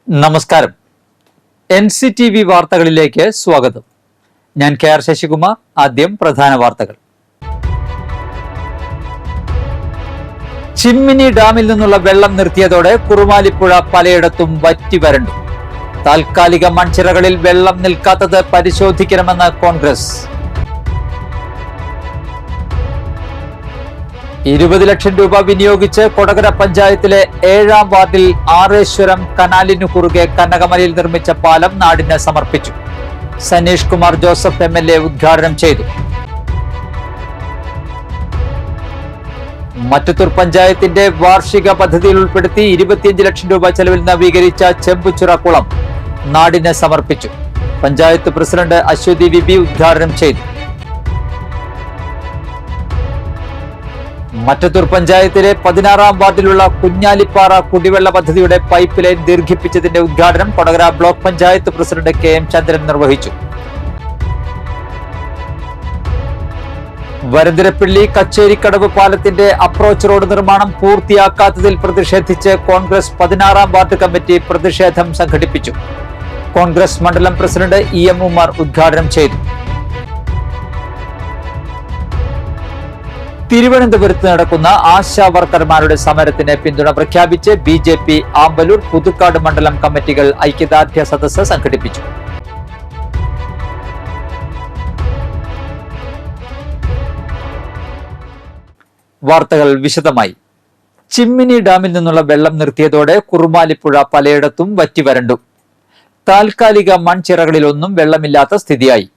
നമസ്കാരം. NCTV വാർത്തകളിലേക്ക് സ്വാഗതം. ഞാൻ KR ശശികുമാർ. ആദ്യം പ്രധാന വാർത്തകൾ. ചിമ്മിനി ഡാമിൽ നിന്നുള്ള വെള്ളം നിർത്തിയതോടെ കുറുമാലിപ്പുഴ പലയിടത്തും വറ്റി വരണ്ടു. താൽക്കാലിക മൺചിറകളിൽ വെള്ളം നിൽക്കാത്തത് പരിശോധിക്കണമെന്ന് കോൺഗ്രസ്. 20 ലക്ഷം രൂപ വിനിയോഗിച്ച് കൊടകര പഞ്ചായത്തിലെ 7ാം വാർഡിൽ ആറേശ്വരം കനാലിനു കുറുകെ കനകമലയിൽ നിർമ്മിച്ച പാലം നാടിന് സമർപ്പിച്ചു. സനീഷ് കുമാർ ജോസഫ് MLA ഉദ്ഘാടനം ചെയ്തു. മറ്റത്തൂർ പഞ്ചായത്തിന്റെ വാർഷിക പദ്ധതിയിൽ ഉൾപ്പെടുത്തി 25 ലക്ഷം രൂപ ചെലവിൽ നവീകരിച്ച ചെമ്പുച്ചിറ കുളം നാടിന് സമർപ്പിച്ചു. പഞ്ചായത്ത് പ്രസിഡന്റ് അശ്വതി വിബി ഉദ്ഘാടനം ചെയ്തു. മറ്റത്തൂർ പഞ്ചായത്തിലെ 16ാം വാർഡിലുള്ള കുഞ്ഞാലിപ്പാറ കുടിവെള്ള പദ്ധതിയുടെ പൈപ്പ് ലൈൻ ദീർഘിപ്പിച്ചതിന്റെ ഉദ്ഘാടനം Kodakara block panchayat president KM ചന്ദ്രൻ നിർവഹിച്ചു. വരന്തരപ്പള്ളി കച്ചേരിക്കടവ് പാലത്തിന്റെ അപ്രോച്ച് റോഡ് നിർമ്മാണം പൂർത്തിയാക്കാത്തതിൽ പ്രതിഷേധിച്ച് കോൺഗ്രസ് 16ാം വാർഡ് കമ്മിറ്റി പ്രതിഷേധം സംഘടിപ്പിച്ചു. കോൺഗ്രസ് മണ്ഡലം പ്രസിഡന്റ് EM ഉമർ ഉദ്ഘാടനം ചെയ്തു. തിരുവനന്തപുരത്ത് നടക്കുന്ന ആശാ വർക്കർമാരുടെ സമരത്തിന് പിന്തുണ പ്രഖ്യാപിച്ച് BJP ആമ്പലൂർ പുതുക്കാട് മണ്ഡലം കമ്മിറ്റികൾ ഐക്യദാർഢ്യ സദസ്സ് സംഘടിപ്പിച്ചു. വാർത്തകൾ വിശദമായി. ചിമ്മിനി ഡാമിൽ നിന്നുള്ള വെള്ളം നിർത്തിയതോടെ കുറുമാലിപ്പുഴ പലയിടത്തും വറ്റിവരണ്ടു. താൽക്കാലിക മൺചിറകളിലൊന്നും വെള്ളമില്ലാത്ത സ്ഥിതിയായി.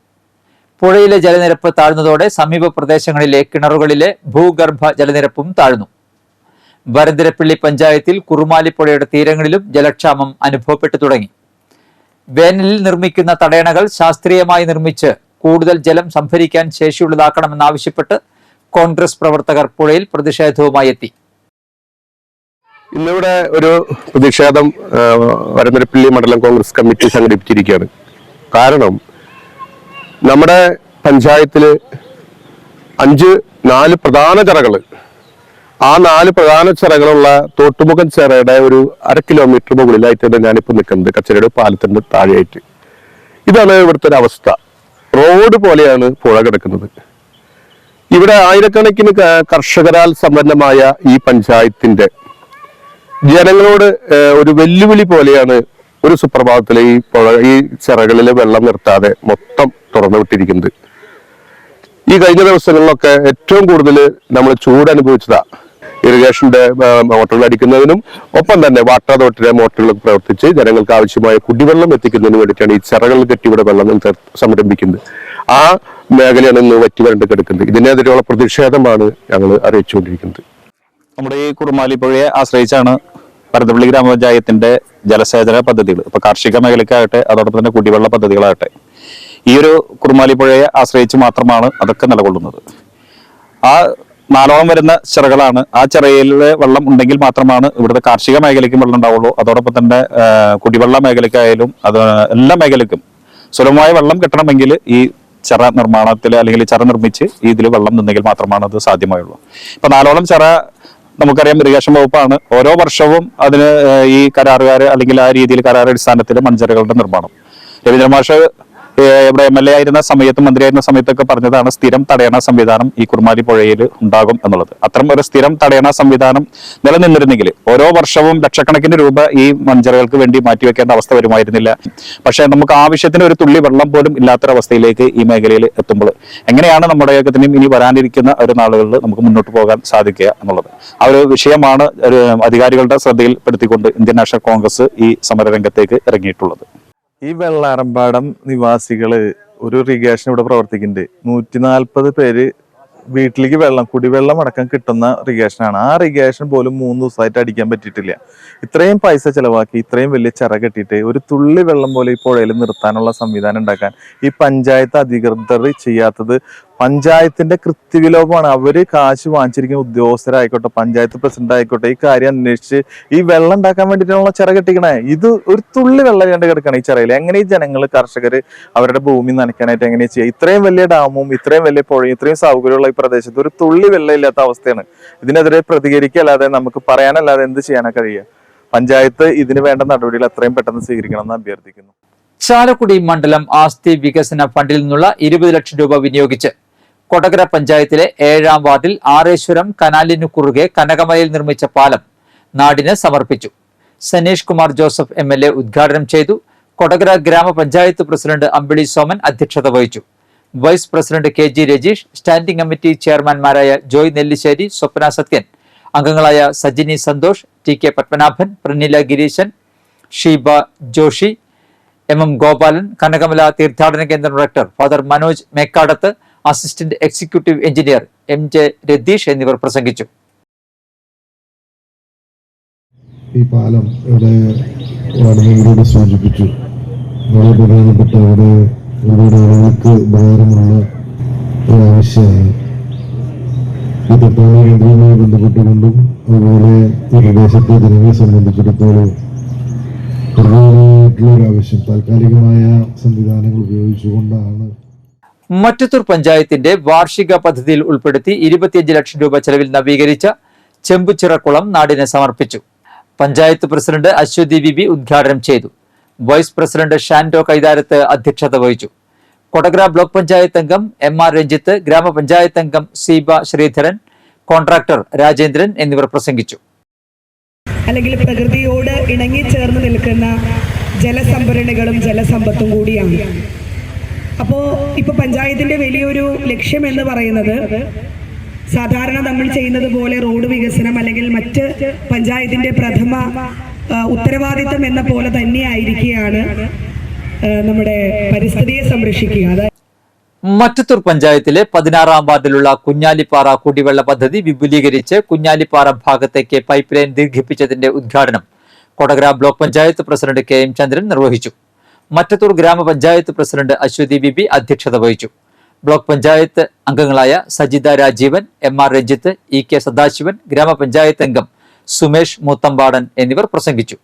പുഴയിലെ ജലനിരപ്പ് താഴ്ന്നതോടെ സമീപ പ്രദേശങ്ങളിലെ കിണറുകളിലെ ഭൂഗർഭ ജലനിരപ്പും താഴ്ന്നു. വരന്തരപ്പള്ളി പഞ്ചായത്തിൽ കുറുമാലിപ്പുഴയുടെ തീരങ്ങളിലും ജലക്ഷാമം അനുഭവപ്പെട്ടു തുടങ്ങി. വേനലിൽ നിർമ്മിക്കുന്ന തടയണകൾ ശാസ്ത്രീയമായി നിർമ്മിച്ച് കൂടുതൽ ജലം സംഭരിക്കാൻ ശേഷിയുള്ളതാക്കണമെന്നാവശ്യപ്പെട്ട് കോൺഗ്രസ് പ്രവർത്തകർ പുഴയിൽ പ്രതിഷേധവുമായി എത്തി. ഇന്നിവിടെ ഒരു പ്രതിഷേധം വരന്തരപ്പള്ളി മണ്ഡലം കോൺഗ്രസ് കമ്മിറ്റി സംഘടിപ്പിച്ചിരിക്കുകയാണ്. കാരണം നമ്മുടെ പഞ്ചായത്തില് 4 പ്രധാന ചിറകൾ, ആ 4 പ്രധാന ചിറകളുള്ള തോട്ടുമുഖം ചിറയുടെ ഒരു 1/2 കിലോമീറ്റർ മുകളിലായിട്ടാണ് ഞാനിപ്പോൾ നിൽക്കുന്നത്, കച്ചേരിയുടെ പാലത്തിന്റെ താഴെയായിട്ട്. ഇതാണ് ഇവിടുത്തെ ഒരു അവസ്ഥ. റോഡ് പോലെയാണ് പുഴ കിടക്കുന്നത്. ഇവിടെ ആയിരക്കണക്കിന് കർഷകരാൽ സമ്പന്നമായ ഈ പഞ്ചായത്തിന്റെ ജനങ്ങളോട് ഒരു വെല്ലുവിളി പോലെയാണ് ഒരു സുപ്രഭാതത്തിലെ ഈ ചിറകളിൽ വെള്ളം നിർത്താതെ മൊത്തം തുറന്നു വിട്ടിരിക്കുന്നത്. ഈ കഴിഞ്ഞ ദിവസങ്ങളിലൊക്കെ ഏറ്റവും കൂടുതൽ നമ്മൾ ചൂട് അനുഭവിച്ചതാ. ഇറിഗേഷന്റെ മോട്ടറുകൾ അടിക്കുന്നതിനും ഒപ്പം തന്നെ വാട്ടർ അതോറിറ്റിയുടെ മോട്ടറുകൾ പ്രവർത്തിച്ച് ജനങ്ങൾക്ക് ആവശ്യമായ കുടിവെള്ളം എത്തിക്കുന്നതിന് വേണ്ടിയിട്ടാണ് ഈ ചിറകളിൽ കെട്ടി ഇവിടെ വെള്ളം സംരംഭിക്കുന്നത്. ആ മേഖലയാണ് ഇന്ന് വറ്റിവരണ്ട് കിടക്കുന്നത്. ഇതിനെതിരെയുള്ള പ്രതിഷേധമാണ് ഞങ്ങൾ അറിയിച്ചുകൊണ്ടിരിക്കുന്നത്. നമ്മുടെ ഈ കുറുമാലിപ്പുഴയെ ആശ്രയിച്ചാണ് വരന്തരപ്പള്ളി ഗ്രാമപഞ്ചായത്തിന്റെ ജലസേചന പദ്ധതികൾ, ഇപ്പൊ കാർഷിക മേഖലയ്ക്കാകട്ടെ അതോടൊപ്പം തന്നെ കുടിവെള്ള പദ്ധതികളാകട്ടെ, ഈ ഒരു കുറുമാലിപ്പുഴയെ ആശ്രയിച്ച് മാത്രമാണ് അതൊക്കെ നിലകൊള്ളുന്നത്. ആ 4ഓളം വരുന്ന ചിറകളാണ്. ആ ചിറയിലെ വെള്ളം ഉണ്ടെങ്കിൽ മാത്രമാണ് ഇവിടുത്തെ കാർഷിക മേഖലയ്ക്കും വെള്ളം ഉണ്ടാവുള്ളൂ. അതോടൊപ്പം തന്നെ കുടിവെള്ള മേഖലയ്ക്കായാലും അത് എല്ലാ മേഖലയ്ക്കും സുലഭമായ വെള്ളം കിട്ടണമെങ്കിൽ ഈ ചിറ നിർമ്മാണത്തിൽ അല്ലെങ്കിൽ ചിറ നിർമ്മിച്ച് ഇതിൽ വെള്ളം നിന്നെങ്കിൽ മാത്രമാണ് അത് സാധ്യമായുള്ളൂ. ഇപ്പൊ 4ഓളം ചിറ നമുക്കറിയാം, ഇറിഗേഷൻ വകുപ്പാണ് ഓരോ വർഷവും അതിന് ഈ കരാറുകാർ അല്ലെങ്കിൽ ആ രീതിയിൽ കരാറടിസ്ഥാനത്തിൽ മൺചിറകളുടെ നിർമ്മാണം. രവീന്ദ്ര മാഷ് ഇവിടെ MLA ആയിരുന്ന സമയത്തും മന്ത്രിയായിരുന്ന സമയത്തൊക്കെ പറഞ്ഞതാണ് സ്ഥിരം തടയണ സംവിധാനം ഈ കുറുമാലി പുഴയിൽ ഉണ്ടാകും എന്നുള്ളത്. അത്തരം ഒരു സ്ഥിരം തടയണ സംവിധാനം നിലനിന്നിരുന്നെങ്കിൽ ഓരോ വർഷവും ലക്ഷക്കണക്കിന് രൂപ ഈ മൺചിറകൾക്ക് വേണ്ടി മാറ്റിവെക്കേണ്ട അവസ്ഥ വരുമായിരുന്നില്ല. പക്ഷെ നമുക്ക് ആവശ്യത്തിന് ഒരു തുള്ളി വെള്ളം പോലും ഇല്ലാത്തൊരവസ്ഥയിലേക്ക് ഈ മേഖലയിൽ എത്തുമ്പോൾ എങ്ങനെയാണ് നമ്മുടെ ഇനി വരാനിരിക്കുന്ന ഒരു നാളുകളിൽ നമുക്ക് മുന്നോട്ട് പോകാൻ സാധിക്കുക എന്നുള്ളത് ആ ഒരു വിഷയമാണ് അധികാരികളുടെ ശ്രദ്ധയിൽപ്പെടുത്തിക്കൊണ്ട് ഇന്ത്യൻ നാഷണൽ കോൺഗ്രസ് ഈ സമരരംഗത്തേക്ക് ഇറങ്ങിയിട്ടുള്ളത്. ഈ വെള്ളാരമ്പാടം നിവാസികള് ഒരു ഇറിഗേഷൻ ഇവിടെ പ്രവർത്തിക്കുന്നുണ്ട്. 140 പേര് വീട്ടിലേക്ക് കുടിവെള്ളം അടക്കം കിട്ടുന്ന ഇറിഗേഷനാണ്. ആ ഇറിഗേഷൻ പോലും 3 ദിവസമായിട്ട് അടിക്കാൻ പറ്റിയിട്ടില്ല. ഇത്രയും പൈസ ചെലവാക്കി ഇത്രയും വലിയ ചിറ കെട്ടിയിട്ട് ഒരു തുള്ളി വെള്ളം പോലെ ഈ പുഴയിൽ നിർത്താനുള്ള സംവിധാനം ഉണ്ടാക്കാൻ ഈ പഞ്ചായത്ത് അധികൃതർ ചെയ്യാത്തത് പഞ്ചായത്തിന്റെ കൃത്യവിലോപമാണ്. അവര് കാശ് വാങ്ങിച്ചിരിക്കുന്ന ഉദ്യോഗസ്ഥരായിക്കോട്ടെ, പഞ്ചായത്ത് പ്രസിഡന്റ് ആയിക്കോട്ടെ, ഈ കാര്യം അന്വേഷിച്ച് ഈ വെള്ളം ഉണ്ടാക്കാൻ വേണ്ടിയിട്ടുള്ള ചിറ കെട്ടിക്കണേ. ഇത് ഒരു തുള്ളി വെള്ളം കണ്ട് കിടക്കണം ഈ ചിറയിൽ. എങ്ങനെ ഈ ജനങ്ങൾ കർഷകർ അവരുടെ ഭൂമി നനയ്ക്കാനായിട്ട് എങ്ങനെ ചെയ്യുക? ഇത്രയും വലിയ ഡാമും ഇത്രയും വലിയ പുഴയും ഇത്രയും സൗകര്യമുള്ള ഈ പ്രദേശത്ത് ഒരു തുള്ളി വെള്ളം ഇല്ലാത്ത അവസ്ഥയാണ്. ഇതിനെതിരെ പ്രതികരിക്കല്ലാതെ നമുക്ക് പറയാനല്ലാതെ എന്ത് ചെയ്യാനാ കഴിയുക? പഞ്ചായത്ത് ഇതിന് വേണ്ട നടപടികൾ എത്രയും പെട്ടെന്ന് സ്വീകരിക്കണമെന്ന് അഭ്യർത്ഥിക്കുന്നു. ചാലക്കുടി മണ്ഡലം ആസ്തി വികസന ഫണ്ടിൽ നിന്നുള്ള 20 ലക്ഷം രൂപ വിനിയോഗിച്ച് കൊടകര പഞ്ചായത്തിലെ 7-ാം വാർഡിൽ ആറേശ്വരം കനാലിനു കുറുകെ കനകമലയിൽ നിർമ്മിച്ച പാലം നാടിന് സമർപ്പിച്ചു. സനീഷ് കുമാർ ജോസഫ് MLA ഉദ്ഘാടനം ചെയ്തു. കൊടകര ഗ്രാമപഞ്ചായത്ത് പ്രസിഡന്റ് അമ്പിളി സോമൻ അധ്യക്ഷത വഹിച്ചു. Vice president KG Rajeesh, standing committee ചെയർമാൻമാരായ ജോയ് നെല്ലിശ്ശേരി, സ്വപ്ന സത്യൻ, അംഗങ്ങളായ സജിനി സന്തോഷ്, TK പത്മനാഭൻ, പ്രനില ഗിരീശൻ, ഷീബ ജോഷി, MM ഗോപാലൻ, കനകമല തീർത്ഥാടന കേന്ദ്രം director father Manoj Mekkadath, assistant executive engineer MJ Ratheesh എന്നിവർ പ്രസംഗിച്ചു. ഈ പാലം ഇവിടെ വാർഡുകളിലൂടെ സൂചിപ്പിച്ചു. വളരെ പ്രധാനപ്പെട്ട ഇവിടെ ഒരുപാട് ആളുകൾക്ക് ഉപകാരമുള്ള ഒരു ആവശ്യമാണ്. ഈ തീർത്ഥാടന കേന്ദ്രവുമായി ബന്ധപ്പെട്ടുകൊണ്ടും അതുപോലെ ഈ പ്രദേശത്തെ ജനങ്ങളെ സംബന്ധിച്ചിടത്തോളം പ്രധാനമായിട്ടുള്ള ഒരു ആവശ്യം താൽക്കാലികമായ സംവിധാനങ്ങൾ ഉപയോഗിച്ചുകൊണ്ടാണ്. മറ്റത്തൂർ പഞ്ചായത്തിന്റെ വാർഷിക പദ്ധതിയിൽ ഉൾപ്പെടുത്തി 25 ലക്ഷം രൂപ ചെലവിൽ നവീകരിച്ച ചെമ്പുച്ചിറക്കുളം നാടിന് സമർപ്പിച്ചു. പഞ്ചായത്ത് പ്രസിഡന്റ് അശ്വതി വിബി ഉദ്ഘാടനം ചെയ്തു. വൈസ് പ്രസിഡന്റ് ഷാൻഡോ കൈതാരത്ത് അധ്യക്ഷത വഹിച്ചു. കൊടകര ബ്ലോക്ക് പഞ്ചായത്ത് അംഗം MR രഞ്ജിത്ത്, ഗ്രാമപഞ്ചായത്ത് അംഗം സീബ ശ്രീധരൻ, കോൺട്രാക്ടർ രാജേന്ദ്രൻ എന്നിവർ പ്രസംഗിച്ചു. അല്ലെങ്കിൽ പ്രകൃതിയോട് ഇണങ്ങി ചേർന്ന് നിൽക്കുന്ന ജലസംഭരണികളും ജലസമ്പത്തും കൂടിയാണ്. അപ്പോൾ ഇപ്പോൾ പഞ്ചായത്തിന്റെ വലിയൊരു ലക്ഷ്യം എന്ന് പറയുന്നത് സാധാരണ നമ്മൾ ചെയ്യുന്നത് പോലെ റോഡ് വികസനം അല്ലെങ്കിൽ മറ്റ് പഞ്ചായത്തിന്റെ പ്രഥമ ഉത്തരവാദിത്തം എന്ന പോലെ തന്നെയായിരിക്കുകയാണ് നമ്മുടെ പരിസ്ഥിതിയെ സംരക്ഷിക്കുക. മറ്റത്തൂർ പഞ്ചായത്തിലെ 16-ാം വാർഡിലുള്ള കുഞ്ഞാലിപ്പാറ കുടിവെള്ള പദ്ധതി വിപുലീകരിച്ച് കുഞ്ഞാലിപ്പാറ ഭാഗത്തേക്ക് പൈപ്പ് ലൈൻ ദീർഘിപ്പിച്ചതിന്റെ ഉദ്ഘാടനം Kodakara block panchayat president KM ചന്ദ്രൻ നിർവഹിച്ചു. മറ്റത്തൂർ ഗ്രാമപഞ്ചായത്ത് പ്രസിഡന്റ് അശ്വതി ബിബി അധ്യക്ഷത വഹിച്ചു. ബ്ലോക്ക് പഞ്ചായത്ത് അംഗങ്ങളായ സജിത രാജീവൻ, MR രഞ്ജിത്ത്, EK സദാശിവൻ, ഗ്രാമപഞ്ചായത്ത് അംഗം സുമേഷ് മൂത്തമ്പാടൻ എന്നിവർ പ്രസംഗിച്ചു.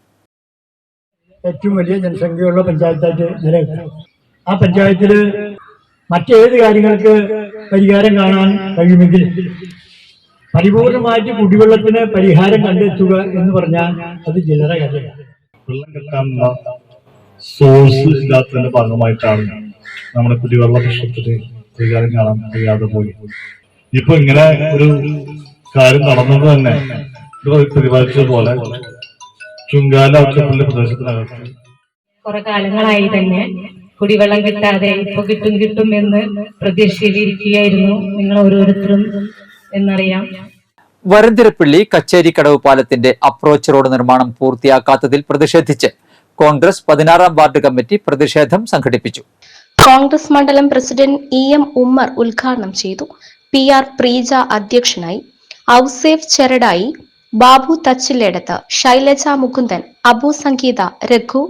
ഏറ്റവും വലിയ ജനസംഖ്യയുള്ള പഞ്ചായത്തായിട്ട് നിലനിൽക്കുന്നത്. ആ പഞ്ചായത്തിൽ മറ്റേത് കാര്യങ്ങൾക്ക് പരിഹാരം കാണാൻ കഴിയുമെങ്കിൽ പരിപൂർണമായിട്ട് കുടിവെള്ളത്തിന് പരിഹാരം കണ്ടെത്തുക എന്ന് പറഞ്ഞാൽ അത് ചില്ലറ കാര്യമാണ്. വെള്ളം കിട്ടാനുള്ള സോഴ്സ് ഇല്ലാത്തതിന്റെ ഭാഗമായിട്ടാണ് നമ്മുടെ കുടിവെള്ള പ്രശ്നത്തിന് പരിഹാരം കാണാൻ കഴിയാതെ പോയി. ഇപ്പൊ ഇങ്ങനെ ഒരു കാര്യം നടന്നത് തന്നെ പ്രതിപാദിച്ചതുപോലെ ചുങ്കാല പ്രദേശത്തിനകത്ത് കുറെ കാലങ്ങളായി തന്നെ കുടിവെള്ളം കിട്ടാതെ ഇപ്പൊ കിട്ടും എന്ന് പ്രതീക്ഷയിലിരിക്കുകയായിരുന്നു നിങ്ങൾ ഓരോരുത്തരും എന്നറിയാം. വരന്തിരപ്പള്ളി കച്ചേരിക്കടവ് പാലത്തിന്റെ അപ്രോച്ച് റോഡ് നിർമ്മാണം പൂർത്തിയാക്കാത്തതിൽ പ്രതിഷേധിച്ച് കോൺഗ്രസ് 16-ാം വാർഡ് കമ്മിറ്റി പ്രതിഷേധം സംഘടിപ്പിച്ചു. കോൺഗ്രസ് മണ്ഡലം പ്രസിഡന്റ് EM ഉമ്മർ ഉദ്ഘാടനം ചെയ്തു. PR പ്രീജ അധ്യക്ഷനായി. ഔസേഫ് ചെരടായി, ബാബു തച്ചിലേടത്ത്, ശൈലജ മുകുന്ദൻ, അബു സംഗീത, രഘു,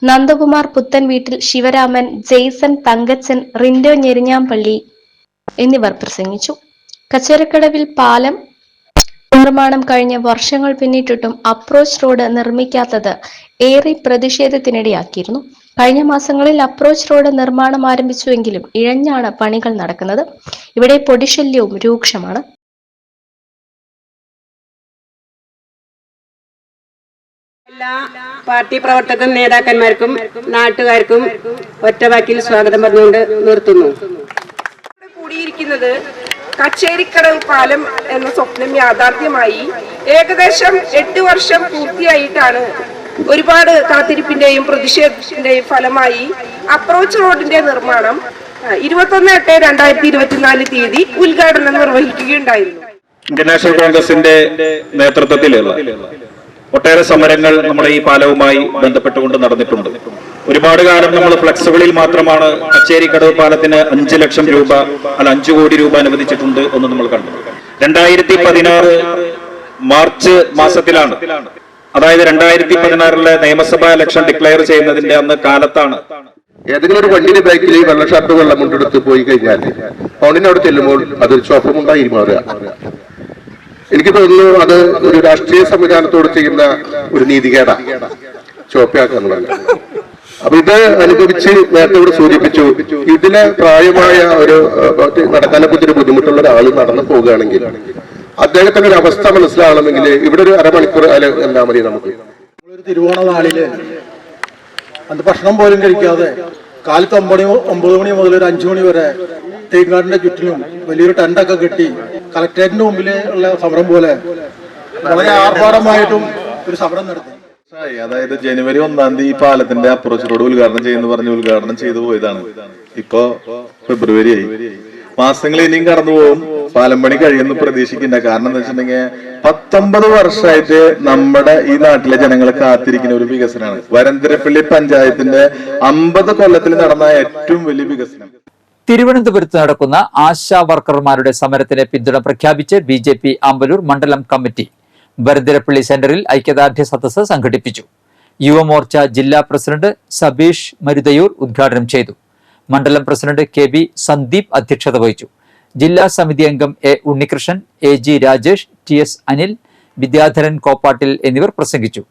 നന്ദകുമാർ പുത്തൻവീട്ടിൽ, ശിവരാമൻ, ജെയ്സൺ തങ്കച്ചൻ, റിൻഡോ ഞെരിഞ്ഞാമ്പള്ളി എന്നിവർ പ്രസംഗിച്ചു. കച്ചേരക്കടവിൽ പാലം നിർമ്മാണം കഴിഞ്ഞ വർഷങ്ങൾ പിന്നിട്ടിട്ടും അപ്രോച്ച് റോഡ് നിർമ്മിക്കാത്തത് ഏറെ പ്രതിഷേധത്തിനിടയാക്കിയിരുന്നു. കഴിഞ്ഞ മാസങ്ങളിൽ അപ്രോച്ച് റോഡ് നിർമ്മാണം ആരംഭിച്ചുവെങ്കിലും ഇഴഞ്ഞാണ് പണികൾ നടക്കുന്നത്. ഇവിടെ പൊടിശല്യവും രൂക്ഷമാണ്. എല്ലാ പാർട്ടി പ്രവർത്തക നേതാക്കന്മാർക്കും നാട്ടുകാർക്കും ഒറ്റവാക്കിൽ സ്വാഗതം പറഞ്ഞുകൊണ്ട് നിർത്തുന്നു. കൂടിയിരിക്കുന്നത് കച്ചേരിക്കടവ് പാലം എന്ന സ്വപ്നം യാഥാർത്ഥ്യമായി ഏകദേശം 8 വർഷം പൂർത്തിയായിട്ടാണ്. ഒരുപാട് കാത്തിരിപ്പിന്റെയും പ്രതിഷേധത്തിന്റെയും ഫലമായി അപ്രോച്ച് റോഡിന്റെ നിർമ്മാണം 21/8/2024 തീയതി ഉദ്ഘാടനം നിർവഹിക്കുകയുണ്ടായിരുന്നു. ഇന്ത്യൻ നാഷണൽ കോൺഗ്രസിന്റെ നേതൃത്വത്തിലുള്ള ഒട്ടേറെ സമരങ്ങൾ നമ്മുടെ ഈ പാലവുമായി ബന്ധപ്പെട്ടുകൊണ്ട് നടന്നിട്ടുണ്ട്. ഒരുപാട് കാലം നമ്മൾ ഫ്ലെക്സുകളിൽ മാത്രമാണ് കച്ചേരിക്കടവ് പാലത്തിന് 5 ലക്ഷം രൂപ 5 കോടി രൂപ അനുവദിച്ചിട്ടുണ്ട് എന്ന് നമ്മൾ കണ്ടു. 2016 മാർച്ച് മാസത്തിലാണ്, അതായത് 2016 നിയമസഭാ ഇലക്ഷൻ ഡിക്ലെയർ ചെയ്യുന്നതിന്റെ അന്ന് കാലത്താണ് ഏതെങ്കിലും ഒരു വണ്ടിയുടെ ബാക്കിൽ വെള്ള ഷർട്ട് വെള്ളം കൊണ്ടെടുത്ത് പോയി കഴിഞ്ഞാൽ ഫോണിനോട് ചെല്ലുമ്പോൾ അതൊരു ചോപ്പമുണ്ടായി മാറുക. എനിക്ക് തോന്നുന്നു അത് ഒരു രാഷ്ട്രീയ സംവിധാനത്തോട് ചെയ്യുന്ന ഒരു നീതികേടാണ് ചോപ്പയാക്കുക എന്നുള്ളത്. അപ്പൊ ഇത് അനുഭവിച്ച് നേരത്തെ ഇവിടെ സൂചിപ്പിച്ചു, ഇതിന് പ്രായമായ ഒരു നടക്കാനൊക്കെ ബുദ്ധിമുട്ടുള്ള ഒരാൾ നടന്നു പോവുകയാണെങ്കിൽ അദ്ദേഹത്തിന്റെ ഒരു അവസ്ഥ മനസ്സിലാവണമെങ്കിൽ ഇവിടെ ഒരു അരമണിക്കൂർ എന്താ മതി നമുക്ക്. ഒരു തിരുവോണ നാളില് അന്ന് ഭക്ഷണം പോലും കഴിക്കാതെ കാലത്ത് 9 മണി മുതൽ ഒരു 5 മണി വരെ തേക്കാടിന്റെ ചുറ്റിലും വലിയൊരു ടെന്റൊക്കെ കെട്ടി കളക്ടറേറ്റിന്റെ മുമ്പിൽ ഉള്ള സമരം പോലെ വളരെ ആർഭാടമായിട്ടും ഒരു സമരം നടത്തി. അതായത് ജനുവരി 1-ാം തീയതി ഈ പാലത്തിന്റെ അപ്രോച്ച് റോഡ് ഉദ്ഘാടനം ചെയ്യുന്ന പറഞ്ഞ് ഉദ്ഘാടനം ചെയ്തു പോയതാണ്. ഇപ്പോ ഫെബ്രുവരി ആയി, മാസങ്ങൾ ഇനിയും കടന്നു പോകും. പാലം പണി കഴിയുന്നു പ്രതീക്ഷിക്കണ്ട. കാരണം എന്താ വെച്ചിട്ടുണ്ടെങ്കിൽ 19 വർഷമായിട്ട് നമ്മുടെ ഈ നാട്ടിലെ ജനങ്ങൾ കാത്തിരിക്കുന്ന ഒരു വികസനമാണ്. വരന്തരപ്പള്ളി പഞ്ചായത്തിന്റെ 50 കൊല്ലത്തിൽ നടന്ന ഏറ്റവും വലിയ വികസനം. തിരുവനന്തപുരത്ത് നടക്കുന്ന ആശാ വർക്കർമാരുടെ സമരത്തിന് പിന്തുണ പ്രഖ്യാപിച്ച് BJP ആമ്പലൂർ മണ്ഡലം കമ്മിറ്റി വരന്തരപ്പള്ളി സെന്ററിൽ ഐക്യദാർഢ്യ സദസ്സ് സംഘടിപ്പിച്ചു. യുവമോർച്ച ജില്ലാ പ്രസിഡന്റ് സബീഷ് മരുതയൂർ ഉദ്ഘാടനം ചെയ്തു. മണ്ഡലം പ്രസിഡന്റ് KB സന്ദീപ് അധ്യക്ഷത വഹിച്ചു. ജില്ലാ സമിതി അംഗം A Unnikrishnan, AG Rajesh, TS Anil, Vidyadharan കോപ്പാട്ടിൽ എന്നിവർ പ്രസംഗിച്ചു.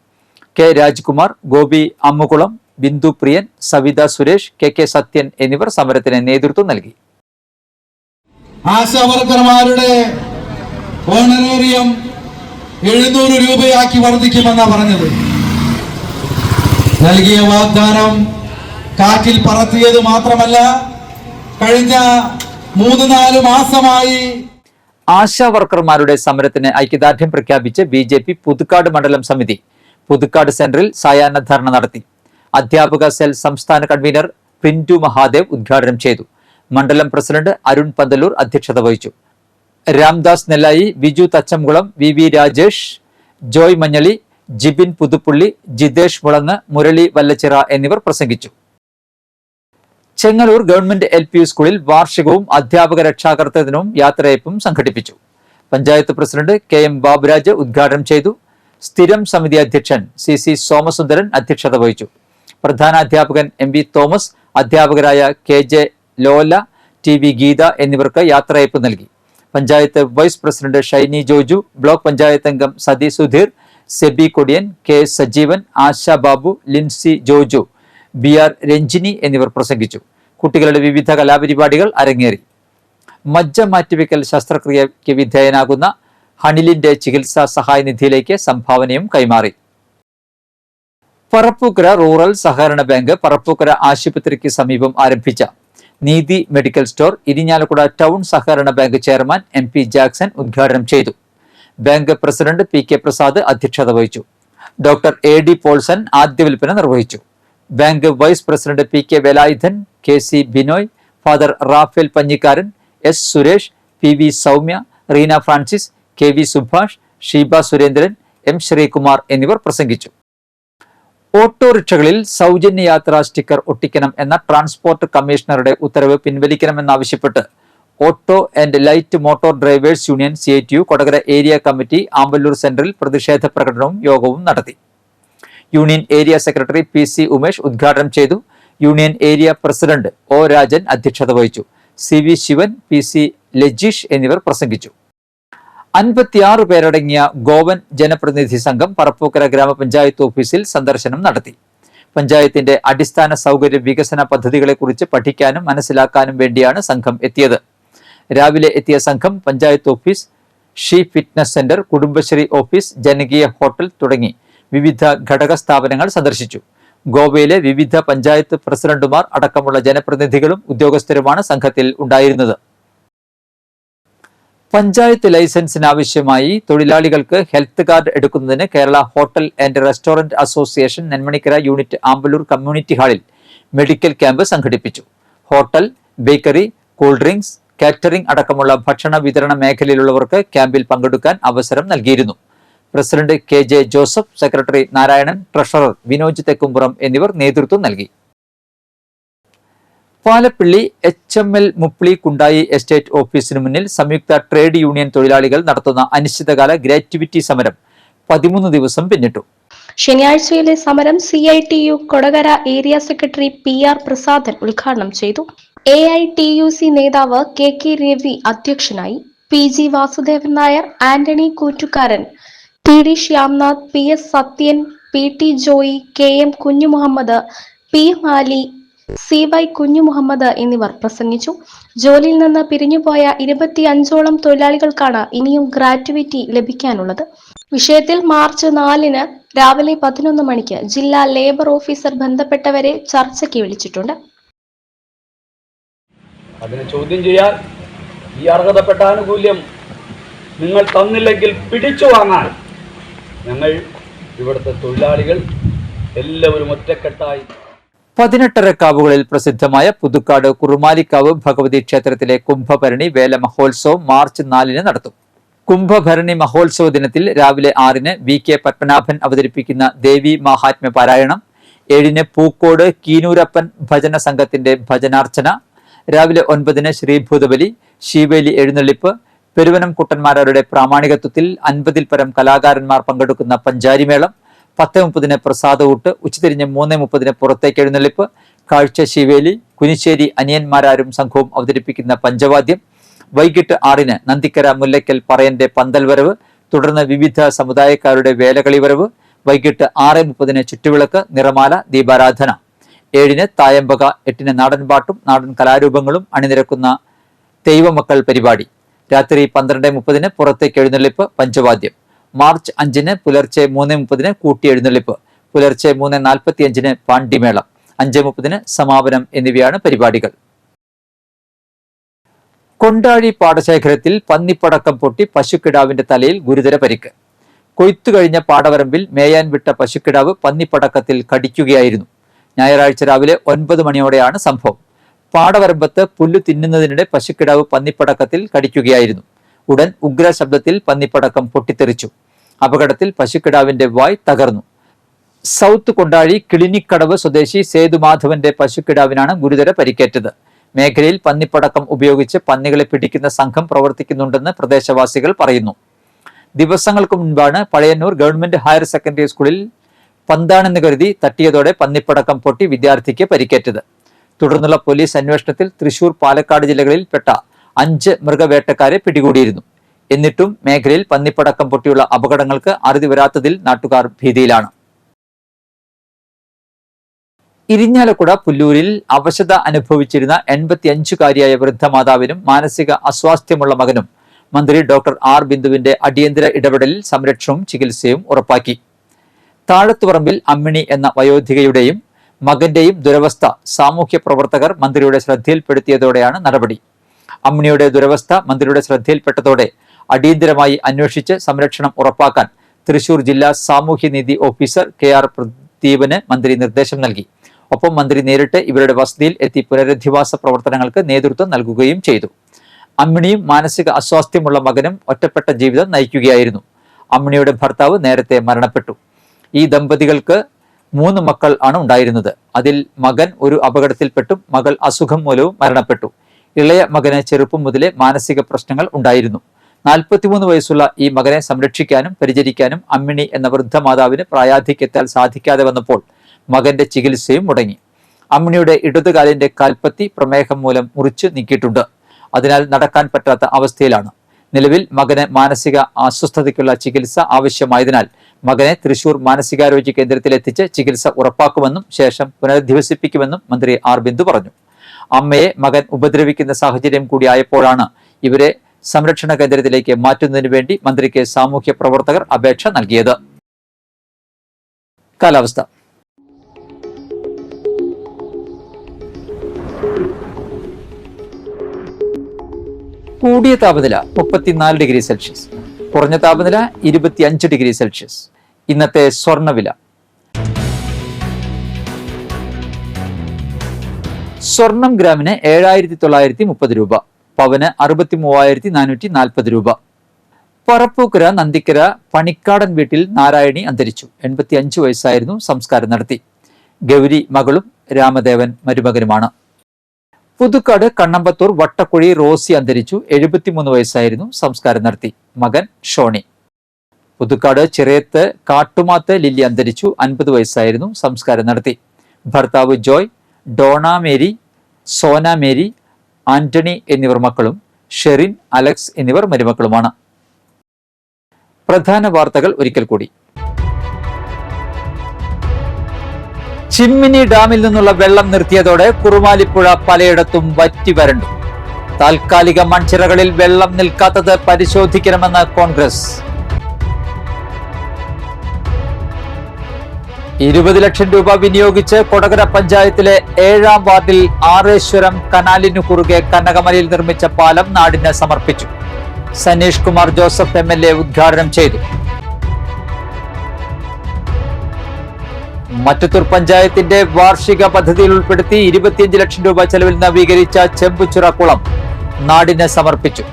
K രാജ്കുമാർ, ഗോപി അമ്മുകുളം, ബിന്ദു പ്രിയൻ, സവിത സുരേഷ്, KK സത്യൻ എന്നിവർ സമരത്തിന് നേതൃത്വം നൽകി. ആശാ വർക്കർമാരുടെ ഓണറേറിയം 700 രൂപയാക്കി വർദ്ധിക്കുമെന്നാണ് പറഞ്ഞത്. നൽകിയ വാഗ്ദാനം കാറ്റിൽ പറത്തിയത് മാത്രമല്ല, കഴിഞ്ഞ 3-4 മാസമായി ആശാ വർക്കർമാരുടെ സമരത്തിന് ഐക്യദാർഢ്യം പ്രഖ്യാപിച്ച് BJP പുതുക്കാട് മണ്ഡലം സമിതി പുതുക്കാട് സെന്ററിൽ സായാഹ്ന ധർണ നടത്തി. അധ്യാപക സെൽ സംസ്ഥാന കൺവീനർ പിന്റു മഹാദേവ് ഉദ്ഘാടനം ചെയ്തു. മണ്ഡലം പ്രസിഡന്റ് അരുൺ പന്തലൂർ അധ്യക്ഷത വഹിച്ചു. രാംദാസ് നെല്ലായി, ബിജു തച്ചംകുളം, VV രാജേഷ്, ജോയ് മഞ്ഞളി, ജിബിൻ പുതുപ്പുള്ളി, ജിതേഷ് മുളങ്ങ്, മുരളി വല്ലച്ചിറ എന്നിവർ പ്രസംഗിച്ചു. ചെങ്ങന്നൂർ ഗവൺമെന്റ് LP സ്കൂളിൽ വാർഷികവും അധ്യാപക രക്ഷാകർതൃ ദിനവും യാത്രയയപ്പും സംഘടിപ്പിച്ചു. പഞ്ചായത്ത് പ്രസിഡന്റ് KM ബാബുരാജ് ഉദ്ഘാടനം ചെയ്തു. സ്ഥിരം സമിതി അധ്യക്ഷൻ CC സോമസുന്ദരൻ അധ്യക്ഷത വഹിച്ചു. പ്രധാനാധ്യാപകൻ MV തോമസ്, അധ്യാപകരായ KJ ലോല, TV ഗീത എന്നിവർക്ക് യാത്രയയപ്പ് നൽകി. Panchayat vice president Shiny Joju, block panchayat അംഗം സതി സുധീർ, സെബി കൊടിയൻ, K സജീവൻ, ആശ ബാബു, ലിൻസി ജോജു, BR രഞ്ജിനി എന്നിവർ പ്രസംഗിച്ചു. കുട്ടികളുടെ വിവിധ കലാപരിപാടികൾ അരങ്ങേറി. മജ്ജ മാറ്റിവെക്കൽ ശസ്ത്രക്രിയയ്ക്ക് വിധേയനാകുന്ന ഹണിലിന്റെ ചികിത്സാ സഹായ നിധിയിലേക്ക് സംഭാവനയും കൈമാറി. പറപ്പൂക്കര റൂറൽ സഹകരണ ബാങ്ക് പറപ്പൂക്കര ആശുപത്രിക്ക് സമീപം ആരംഭിച്ച നീതി മെഡിക്കൽ സ്റ്റോർ ഇരിഞ്ഞാലക്കുട ടൗൺ സഹകരണ ബാങ്ക് ചെയർമാൻ MP ജാക്സൺ ഉദ്ഘാടനം ചെയ്തു. ബാങ്ക് പ്രസിഡന്റ് PK പ്രസാദ് അധ്യക്ഷത വഹിച്ചു. ഡോക്ടർ AD പോൾസൺ ആദ്യ വിൽപ്പന നിർവഹിച്ചു. Bank vice president PK Velayudhan, KC Binoy, father Raphael Panjikkaran, S Suresh, PV Soumya, Reena Francis, KV Subhash, Sheeba Surendran, M Sreekumar എന്നിവർ പ്രസംഗിച്ചു. ഓട്ടോറിക്ഷകളിൽ സൗജന്യ യാത്രാ സ്റ്റിക്കർ ഒട്ടിക്കണം എന്ന ട്രാൻസ്പോർട്ട് കമ്മീഷണറുടെ ഉത്തരവ് പിൻവലിക്കണമെന്നാവശ്യപ്പെട്ട് auto and light motor drivers union CITU Kodakara area committee Amballur സെന്ററിൽ പ്രതിഷേധ പ്രകടനവും യോഗവും നടത്തി. Union area secretary PC Umesh ഉദ്ഘാടനം ചെയ്തു. Union area president O Rajan അധ്യക്ഷത വഹിച്ചു. CV ശിവൻ, PC ലജീഷ് എന്നിവർ പ്രസംഗിച്ചു. 56 പേരടങ്ങിയ ഗോവൻ ജനപ്രതിനിധി സംഘം പറപ്പൂക്കര ഗ്രാമപഞ്ചായത്ത് ഓഫീസിൽ സന്ദർശനം നടത്തി. പഞ്ചായത്തിന്റെ അടിസ്ഥാന സൗകര്യ വികസന പദ്ധതികളെക്കുറിച്ച് പഠിക്കാനും മനസ്സിലാക്കാനും വേണ്ടിയാണ് സംഘം എത്തിയത്. രാവിലെ എത്തിയ സംഘം panchayat office, she fitness centre, Kudumbashree office, ജനകീയ ഹോട്ടൽ തുടങ്ങി വിവിധ ഘടക സ്ഥാപനങ്ങൾ സന്ദർശിച്ചു. ഗോവയിലെ വിവിധ പഞ്ചായത്ത് പ്രസിഡന്റുമാർ അടക്കമുള്ള ജനപ്രതിനിധികളും ഉദ്യോഗസ്ഥരുമാണ് സംഘത്തിൽ ഉണ്ടായിരുന്നത്. പഞ്ചായത്ത് ലൈസൻസിനാവശ്യമായി തൊഴിലാളികൾക്ക് ഹെൽത്ത് കാർഡ് എടുക്കുന്നതിന് Kerala hotel and restaurant association Nenmanikkara unit Amballur community ഹാളിൽ മെഡിക്കൽ ക്യാമ്പ് സംഘടിപ്പിച്ചു. Hotel, bakery, cool drinks, catering അടക്കമുള്ള ഭക്ഷണ വിതരണ മേഖലയിലുള്ളവർക്ക് ക്യാമ്പിൽ പങ്കെടുക്കാൻ അവസരം നൽകിയിരുന്നു. President KJ Joseph, secretary Narayanan, treasurer Vinoj Thekkumpuram എന്നിവർ നേതൃത്വം നൽകി. പാലപ്പിള്ളി HML മുപ്ലി കുണ്ടായി എസ്റ്റേറ്റ് ഓഫീസിന് മുന്നിൽ സംയുക്ത ട്രേഡ് യൂണിയൻ തൊഴിലാളികൾ നടത്തുന്ന അനിശ്ചിതകാല ഗ്രാറ്റുവിറ്റി സമരം 13 ദിവസം പിന്നിട്ടു. ശനിയാഴ്ചയിലെ സമരം CITU Kodakara area secretary PR Prasadan ഉദ്ഘാടനം ചെയ്തു. AITUC നേതാവ് KK രവി അധ്യക്ഷനായി. PG Vasudevan Nair, Antony കൂറ്റുകാരൻ, TD Shyamnath, PS Sathyan, PT Joy, KM Kunjumuhammad, PM ആലി, CY കുഞ്ഞുമുഹമ്മദ് എന്നിവർ പ്രസംഗിച്ചു. ജോലിയിൽ നിന്ന് പിരിഞ്ഞുപോയ 25ഓളം തൊഴിലാളികൾക്കാണ് ഇനിയും ഗ്രാറ്റുവിറ്റി ലഭിക്കാനുള്ളത്. വിഷയത്തിൽ മാർച്ച് 4 രാവിലെ 11 മണിക്ക് ജില്ലാ ലേബർ ഓഫീസർ ബന്ധപ്പെട്ടവരെ ചർച്ചയ്ക്ക് വിളിച്ചിട്ടുണ്ട്. അതിനെ ചോദ്യം ചെയ്യാൻ ഈ അർഹതപ്പെട്ട ആനുകൂല്യം നിങ്ങൾ തന്നില്ലെങ്കിൽ പിടിച്ചു വാങ്ങാൻ ഞങ്ങൾ ഇവിടുത്തെ തൊഴിലാളികൾ എല്ലാവരും ഒറ്റക്കെട്ടായി. 18 കാവുകളിൽ പ്രസിദ്ധമായ പുതുക്കാട് കുറുമാലിക്കാവ് ഭഗവതി ക്ഷേത്രത്തിലെ കുംഭഭരണി വേല മഹോത്സവം മാർച്ച് 4 നടത്തും. കുംഭഭരണി മഹോത്സവ ദിനത്തിൽ രാവിലെ 6 VK പത്മനാഭൻ അവതരിപ്പിക്കുന്ന ദേവി മാഹാത്മ്യ പാരായണം, 7 പൂക്കോട് കീനൂരപ്പൻ ഭജന സംഘത്തിന്റെ ഭജനാർച്ചന, രാവിലെ 9 ശ്രീഭൂതബലി, ശീവേലി എഴുന്നള്ളിപ്പ്, പെരുവനം കുട്ടന്മാരുടെ പ്രാമാണികത്വത്തിൽ 50-ൽ പരം കലാകാരന്മാർ പങ്കെടുക്കുന്ന പഞ്ചാരിമേളം, 10:30 പ്രസാദകൂട്ട്, ഉച്ചതിരിഞ്ഞ് 3:30 പുറത്തേക്ക് എഴുന്നള്ളിപ്പ്, കാഴ്ച ശിവേലി, കുനിശ്ശേരി അനിയന്മാരാരും സംഘവും അവതരിപ്പിക്കുന്ന പഞ്ചവാദ്യം, വൈകിട്ട് 6 നന്ദിക്കര മുല്ലയ്ക്കൽ പറയന്റെ പന്തൽ വരവ്, തുടർന്ന് വിവിധ സമുദായക്കാരുടെ വേലകളി വരവ്, വൈകിട്ട് 6:30 ചുറ്റുവിളക്ക്, നിറമാല, ദീപാരാധന, 7 തായമ്പക, 8 നാടൻപാട്ടും നാടൻ കലാരൂപങ്ങളും അണിനിരക്കുന്ന ദൈവമക്കൾ പരിപാടി, രാത്രി 12:30 പുറത്തേക്ക് എഴുന്നള്ളിപ്പ്, പഞ്ചവാദ്യം, മാർച്ച് 5 പുലർച്ചെ 3:30 കൂട്ടി എഴുന്നള്ളിപ്പ്, പുലർച്ചെ 3:45 പാണ്ടിമേളം, 5:30 സമാപനം എന്നിവയാണ് പരിപാടികൾ. കൊണ്ടാഴി പാടശേഖരത്തിൽ പന്നിപ്പടക്കം പൊട്ടി പശുക്കിടാവിന്റെ തലയിൽ ഗുരുതര പരിക്ക്. കൊയ്ത്തു കഴിഞ്ഞ പാടവരമ്പിൽ മേയാൻ വിട്ട പശുക്കിടാവ് പന്നിപ്പടക്കത്തിൽ കടിക്കുകയായിരുന്നു. ഞായറാഴ്ച രാവിലെ 9 മണിയോടെയാണ് സംഭവം. പാടവരമ്പത്ത് പുല്ലു തിന്നുന്നതിനിടെ പശുക്കിടാവ് പന്നിപ്പടക്കത്തിൽ കടിക്കുകയായിരുന്നു. ഉടൻ ഉഗ്ര ശബ്ദത്തിൽ പന്നിപ്പടക്കം പൊട്ടിത്തെറിച്ചു. അപകടത്തിൽ പശുക്കിടാവിന്റെ വായ് തകർന്നു. സൗത്ത് കൊണ്ടാഴി കിളിനിക്കടവ് സ്വദേശി സേതുമാധവന്റെ പശുക്കിടാവിനാണ് ഗുരുതര പരിക്കേറ്റത്. മേഖലയിൽ പന്നിപ്പടക്കം ഉപയോഗിച്ച് പന്നികളെ പിടിക്കുന്ന സംഘം പ്രവർത്തിക്കുന്നുണ്ടെന്ന് പ്രദേശവാസികൾ പറയുന്നു. ദിവസങ്ങൾക്ക് മുൻപാണ് പഴയന്നൂർ ഗവൺമെന്റ് ഹയർ സെക്കൻഡറി സ്കൂളിൽ പന്താണെന്ന് കരുതി തട്ടിയതോടെ പന്നിപ്പടക്കം പൊട്ടി വിദ്യാർത്ഥിക്ക് പരിക്കേറ്റത്. തുടർന്നുള്ള പോലീസ് അന്വേഷണത്തിൽ തൃശൂർ, പാലക്കാട് ജില്ലകളിൽ പെട്ട 5 മൃഗവേട്ടക്കാരെ പിടികൂടിയിരുന്നു. എന്നിട്ടും മേഖലയിൽ പന്നിപ്പടക്കം പൊട്ടിയുള്ള അപകടങ്ങൾക്ക് അറുതി വരാത്തതിൽ നാട്ടുകാർ ഭീതിയിലാണ്. ഇരിഞ്ഞാലക്കുട പുല്ലൂരിൽ അവശത അനുഭവിച്ചിരുന്ന 85-കാരിയായ വൃദ്ധമാതാവിനും മാനസിക അസ്വാസ്ഥ്യമുള്ള മകനും മന്ത്രി ഡോക്ടർ ആർ ബിന്ദുവിന്റെ അടിയന്തര ഇടപെടലിൽ സംരക്ഷണവും ചികിത്സയും ഉറപ്പാക്കി. താഴത്തുപറമ്പിൽ അമ്മിണി എന്ന വയോധികയുടെയും മകന്റെയും ദുരവസ്ഥ സാമൂഹ്യ പ്രവർത്തകർ മന്ത്രിയുടെ ശ്രദ്ധയിൽപ്പെടുത്തിയതോടെയാണ് നടപടി. അമ്മിണിയുടെ ദുരവസ്ഥ മന്ത്രിയുടെ ശ്രദ്ധയിൽപ്പെട്ടതോടെ അടിയന്തരമായി അന്വേഷിച്ച് സംരക്ഷണം ഉറപ്പാക്കാൻ തൃശൂർ ജില്ലാ സാമൂഹ്യനീതി ഓഫീസർ KR പ്രദീപന് മന്ത്രി നിർദ്ദേശം നൽകി. ഒപ്പം മന്ത്രി നേരിട്ട് ഇവരുടെ വസതിയിൽ എത്തി പുനരധിവാസ പ്രവർത്തനങ്ങൾക്ക് നേതൃത്വം നൽകുകയും ചെയ്തു. അമ്മിണിയും മാനസിക അസ്വാസ്ഥ്യമുള്ള മകനും ഒറ്റപ്പെട്ട ജീവിതം നയിക്കുകയായിരുന്നു. അമ്മിണിയുടെ ഭർത്താവ് നേരത്തെ മരണപ്പെട്ടു. ഈ ദമ്പതികൾക്ക് 3 മക്കൾ ആണ് ഉണ്ടായിരുന്നത്. അതിൽ മകൻ ഒരു അപകടത്തിൽപ്പെട്ടും മകൾ അസുഖം മൂലവും മരണപ്പെട്ടു. ഇളയ മകന് ചെറുപ്പം മുതലേ മാനസിക പ്രശ്നങ്ങൾ ഉണ്ടായിരുന്നു. 43 വയസ്സുള്ള ഈ മകനെ സംരക്ഷിക്കാനും പരിചരിക്കാനും അമ്മിണി എന്ന വൃദ്ധമാതാവിന് പ്രായാധിക്യത്താൽ സാധിക്കാതെ വന്നപ്പോൾ മകന്റെ ചികിത്സയും മുടങ്ങി. അമ്മിണിയുടെ ഇടതുകാലിന്റെ കാൽപ്പത്തി പ്രമേഹം മൂലം മുറിച്ചു നീക്കിയിട്ടുണ്ട്. അതിനാൽ നടക്കാൻ പറ്റാത്ത അവസ്ഥയിലാണ്. നിലവിൽ മകന് മാനസിക അസ്വസ്ഥതയ്ക്കുള്ള ചികിത്സ ആവശ്യമായതിനാൽ മകനെ തൃശൂർ മാനസികാരോഗ്യ കേന്ദ്രത്തിൽ എത്തിച്ച് ചികിത്സ ഉറപ്പാക്കുമെന്നും ശേഷം പുനരധിവസിപ്പിക്കുമെന്നും മന്ത്രി ആർ ബിന്ദു പറഞ്ഞു. അമ്മയെ മകൻ ഉപദ്രവിക്കുന്ന സാഹചര്യം കൂടിയായപ്പോഴാണ് ഇവരെ സംരക്ഷണ കേന്ദ്രത്തിലേക്ക് മാറ്റുന്നതിന് വേണ്ടി മന്ത്രിക്ക് സാമൂഹ്യ പ്രവർത്തകർ അപേക്ഷ നൽകിയത്. കാലാവസ്ഥ. കൂടിയ താപനില 34 ഡിഗ്രി സെൽഷ്യസ്, കുറഞ്ഞ താപനില 25 ഡിഗ്രി സെൽഷ്യസ്. ഇന്നത്തെ സ്വർണ്ണവില. സ്വർണം ഗ്രാമിന് 7,930 രൂപ, പവന് 63,440 രൂപ. പറപ്പൂക്കര നന്ദിക്കര പണിക്കാടൻ വീട്ടിൽ നാരായണി അന്തരിച്ചു. 85 വയസ്സായിരുന്നു. സംസ്കാരം നടത്തി. ഗൗരി മകളും രാമദേവൻ മരുമകനുമാണ്. പുതുക്കാട് കണ്ണമ്പത്തൂർ വട്ടക്കുഴി റോസി അന്തരിച്ചു. 73 വയസ്സായിരുന്നു. സംസ്കാരം നടത്തി. മകൻ ഷോണി. പുതുക്കാട് ചിറയത്ത് കാട്ടുമാത്ത് ലില്ലി അന്തരിച്ചു. 50 വയസ്സായിരുന്നു. സംസ്കാരം നടത്തി. ഭർത്താവ് Joy, Dona Mary, Sona Mary, Antony എന്നിവർ മക്കളും ഷെറിൻ, അലക്സ് എന്നിവർ മരുമക്കളുമാണ്. പ്രധാന വാർത്തകൾ ഒരിക്കൽ കൂടി. ചിമ്മിനി ഡാമിൽ നിന്നുള്ള വെള്ളം നിർത്തിയതോടെ കുറുമാലിപ്പുഴ പലയിടത്തും വറ്റി വരണ്ടു. താൽക്കാലിക മൺചിറകളിൽ വെള്ളം നിൽക്കാത്തത് പരിശോധിക്കണമെന്ന് കോൺഗ്രസ്. 20 ലക്ഷം രൂപ വിനിയോഗിച്ച് കൊടകര പഞ്ചായത്തിലെ 7ാം വാർഡിൽ ആറേശ്വരം കനാലിനു കുറുകെ കനകമലയിൽ നിർമ്മിച്ച പാലം നാടിന് സമർപ്പിച്ചു. സനീഷ് കുമാർ ജോസഫ് MLA ഉദ്ഘാടനം ചെയ്തു. മറ്റത്തൂർ പഞ്ചായത്തിന്റെ വാർഷിക പദ്ധതിയിൽ ഉൾപ്പെടുത്തി 25 ലക്ഷം രൂപ ചെലവിൽ നവീകരിച്ച ചെമ്പുച്ചിറ കുളം നാടിന് സമർപ്പിച്ചു.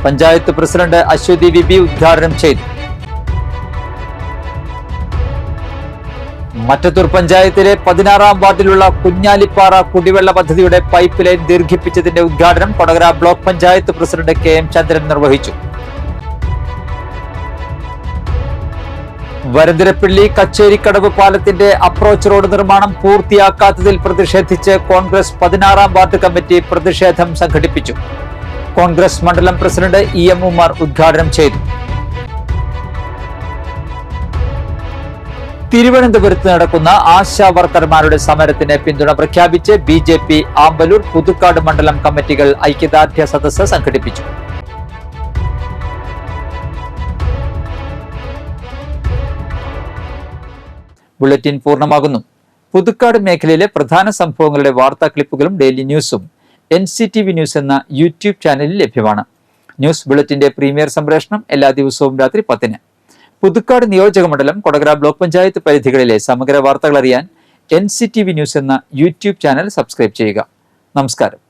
പഞ്ചായത്ത് പ്രസിഡന്റ് അശ്വതി വിബി ഉദ്ഘാടനം ചെയ്തു. മറ്റത്തൂർ പഞ്ചായത്തിലെ 16ാം വാർഡിലുള്ള കുഞ്ഞാലിപ്പാറ കുടിവെള്ള പദ്ധതിയുടെ പൈപ്പ് ലൈൻ ദീർഘിപ്പിച്ചതിന്റെ ഉദ്ഘാടനം Kodakara block panchayat president KM ചന്ദ്രൻ നിർവഹിച്ചു. വരന്തരപ്പള്ളി കച്ചേരിക്കടവ് പാലത്തിന്റെ അപ്രോച്ച് റോഡ് നിർമ്മാണം പൂർത്തിയാക്കാത്തതിൽ പ്രതിഷേധിച്ച് കോൺഗ്രസ് 16ാം വാർഡ് കമ്മിറ്റി പ്രതിഷേധം സംഘടിപ്പിച്ചു. കോൺഗ്രസ് മണ്ഡലം പ്രസിഡന്റ് EM ഉമർ ഉദ്ഘാടനം ചെയ്തു. തിരുവനന്തപുരത്ത് നടക്കുന്ന ആശാ വർക്കർമാരുടെ സമരത്തിന് പിന്തുണ പ്രഖ്യാപിച്ച് BJP ആമ്പലൂർ പുതുക്കാട് മണ്ഡലം കമ്മിറ്റികൾ ഐക്യദാർഢ്യ സദസ്സ് സംഘടിപ്പിച്ചു. ബുള്ളറ്റിൻ പൂർണ്ണമാകുന്നു. പുതുക്കാട് മേഖലയിലെ പ്രധാന സംഭവങ്ങളുടെ വാർത്താ ക്ലിപ്പുകളും ഡെയിലി ന്യൂസും NCTV ന്യൂസ് എന്ന യൂട്യൂബ് ചാനലിൽ ലഭ്യമാണ്. ന്യൂസ് ബുള്ളറ്റിന്റെ പ്രീമിയർ സംപ്രേഷണം എല്ലാ ദിവസവും രാത്രി 10-ന്. പുതുക്കാട് നിയോജക മണ്ഡലം, കൊടകര ബ്ലോക്ക് പഞ്ചായത്ത് പരിധികളിലെ സമഗ്ര വാർത്തകൾ അറിയാൻ NCTV ന്യൂസ് എന്ന യൂട്യൂബ് ചാനൽ സബ്സ്ക്രൈബ് ചെയ്യുക. നമസ്കാരം.